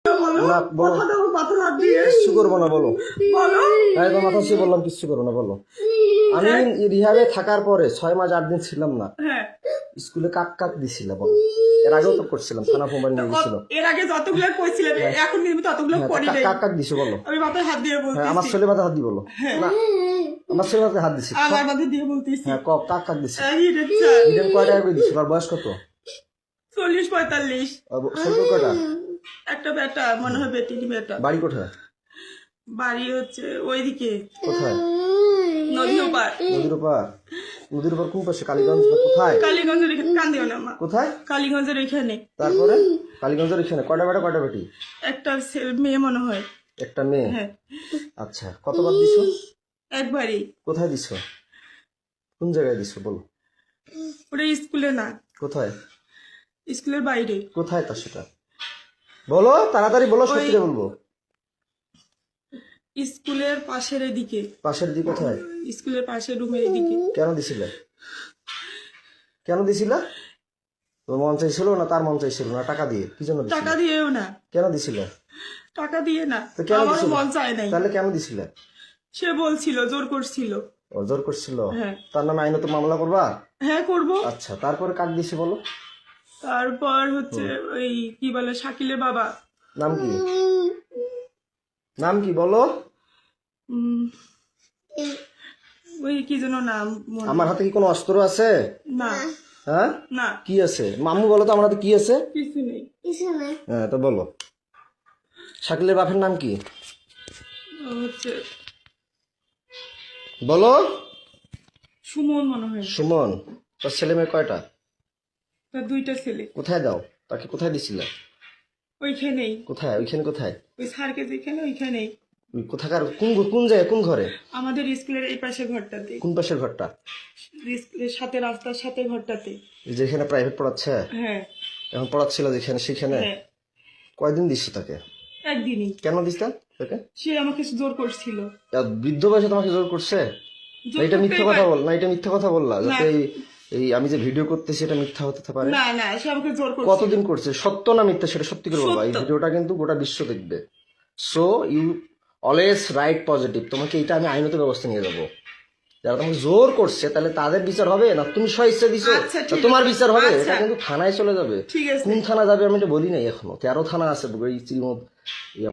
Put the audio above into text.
না বলো, কিচ্ছু করবো না বলো। তাই তো মাথা ছুঁয়ে বললাম কিচ্ছু করবো না বলো। আমি রিহাবে থাকার পরে 6 মাস 8 দিন ছিলাম না, স্কুলে কাক কাক দিছিল বলো। এর আগেও তো করছিলাম, থানা মোবাইল নিয়ে গেছিল। এর আগে যতগুলো কইছিলেন এখন কিন্তু ততগুলো করি নাই। কাক কাক দিছো বলো। আমি মাথায় হাত দিয়ে বলতেছি। আমার ছেলে মাথায় হাত দি বলো। না আমার ছেলে মাথায় হাত দিছি। আমার মাথায় দিয়ে বলতেছি। হ্যাঁ কাক কাক দিছি। এই ইডেন কয় টাকা করে দিছো? আর বয়স কত? 40-45। সম্পর্ক কয়টা? একটা বেটা, মনে হয় বেটিনি বেটা। বাড়ি কোথায়? বাড়ি হচ্ছে ওইদিকে, কোথায়? নদীর ওপার। নদীর ওপার? নদীর ওপার কোন পাশে? কালীগঞ্জ না কোথায়? কালীগঞ্জের এখানে। কান্দিও না মা। কোথায়? কালীগঞ্জের এখানে। তারপরে কালীগঞ্জের এখানে কয়টা বেটা কয়টা বেটি? একটা মেয়ে মনে হয়। একটা মেয়ে? হ্যাঁ। আচ্ছা, কতবার দিছো? একবারই। কোথায় দিছো? কোন জায়গায় দিছো বলো। ওটা স্কুলে না, কোথায়? স্কুলের বাইরে। কোথায় তা সেটা বলো, তাড়াতাড়ি বলো, সত্যি বলবো। স্কুলের পাশের এদিকে। পাশের দিকে কোথায়? স্কুলের পাশের রুমের এদিকে। কেন দিছিলে? কেন দিছিলা? তোর মন চাইছিল না তার মন চাইছিল না? টাকা দিয়ে কি জন্য দিছিলে? টাকা দিয়েও না। কেন দিছিলে? টাকা দিয়ে না, তো কেন আমারও দিছিলে? মন চায় নাই। তাহলে কেন দিছিলে? সে বলছিল, জোর করছিল। ও জোর করছিল? হ্যাঁ। তার নামে আইনত মামলা করবা? হ্যাঁ করব। আচ্ছা, তারপরে কাক দিছে বলো। তারপর হচ্ছে ওই কি বলে শাকিলের বাবা। নাম কি? নাম কি বলো? ওই কি যেন নাম মনে- আমার হাতে কি কোনো অস্ত্র আছে? না হ্যাঁ, না কি আছে? মাম্মু বলো তো আমার হাতে কি আছে? কিছু নেই। হ্যাঁ তো বলো। শাকিলের বাপের নাম কি ও হচ্ছে বলো? সুমন মনে হয়। সুমন। তোর ছেলে মেয়ে কয়টা? তার 2টা ছেলে। কোথায় দাও তাকে? কোথায় দিছিলে? ওইখানেই। কোথায়? ওইখানে কোথায়? ওই স্যারকে যেখানে ওইখানেই। ওই কোথাকার? কোন কোন জায়গায়? কোন ঘরে? আমাদের স্কুলের এই পাশে ঘরটাতে। কোন পাশের ঘরটা? স্কুলের সাথে, রাস্তার সাথে ঘরটাতে। যেখানে প্রাইভেট পড়াচ্ছে? হ্যাঁ এখন পড়াচ্ছিল যেখানে, সেখানে? হ্যাঁ। কয়দিন দিচ্ছ তাকে? একদিনই। কেন দিচ্ছেন তাকে? সে আমাকে জোর করছিল। বৃদ্ধ বয়সে তোমাকে জোর করছে? জোর না এটা মিথ্যা করতেই কথা পারে। বল না, এটা মিথ্যা কথা বললা না। যাতে এই আমি যে ভিডিও করতেছি এটা মিথ্যা হতে পারে। না না, সে আমাকে জোর করছিল। কতদিন করছে? সত্য না মিথ্যা সেটা সত্যি করে বলবা। এই সত্য। ভিডিওটা কিন্তু গোটা বিশ্ব দেখবে। So you always write positive. তোমাকে এটা আমি আইনত ব্যবস্থা নিয়ে যাবো। যারা তোমাকে জোর করছে তাহলে তাদের বিচার হবে, না তুমি স্বইচ্ছা দিছো আচ্ছা, ঠিক তোমার আছে। বিচার হবে? আচ্ছা। এটা কিন্তু থানায় চলে যাবে। ঠিক আছে। কোন থানা যাবে আমি এটা বলি নাই এখনো। 13 থানা আছে এই